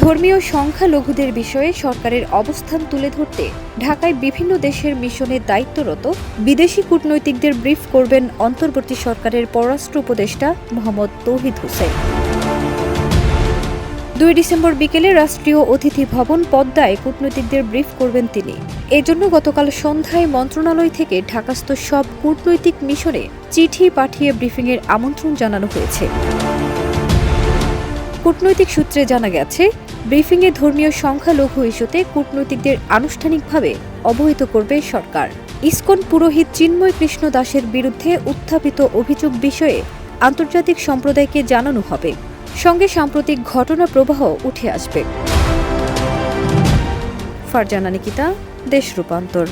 ধর্মীয় সংখ্যালঘুদের বিষয়ে সরকারের অবস্থান তুলে ধরতে ঢাকায় বিভিন্ন দেশের মিশনে দায়িত্বরত বিদেশি কূটনৈতিকদের ব্রিফ করবেন অন্তর্বর্তী সরকারের পররাষ্ট্র উপদেষ্টা মোহাম্মদ তৌহিদ হোসেন। 2 ডিসেম্বর বিকেলে রাষ্ট্রীয় অতিথি ভবন পদ্মায় কূটনৈতিকদের ব্রিফ করবেন তিনি। এজন্য গতকাল সন্ধ্যায় মন্ত্রণালয় থেকে ঢাকাস্থ সব কূটনৈতিক মিশনে চিঠি পাঠিয়ে ব্রিফিংয়ের আমন্ত্রণ জানানো হয়েছে। কূটনৈতিক সূত্রে জানা গেছে, ব্রিফিংয়ে ধর্মীয় সংখ্যালঘু ইস্যুতে কূটনৈতিকদের আনুষ্ঠানিকভাবে অবহিত করবে সরকার। ইসকন পুরোহিত চিন্ময় কৃষ্ণ দাসের বিরুদ্ধে উত্থাপিত অভিযোগ বিষয়ে আন্তর্জাতিক সম্প্রদায়কে জানানো হবে। সঙ্গে সাম্প্রতিক ঘটনা প্রবাহ উঠে আসবে। ফারজানা নিকিতা, দেশ রূপান্তর।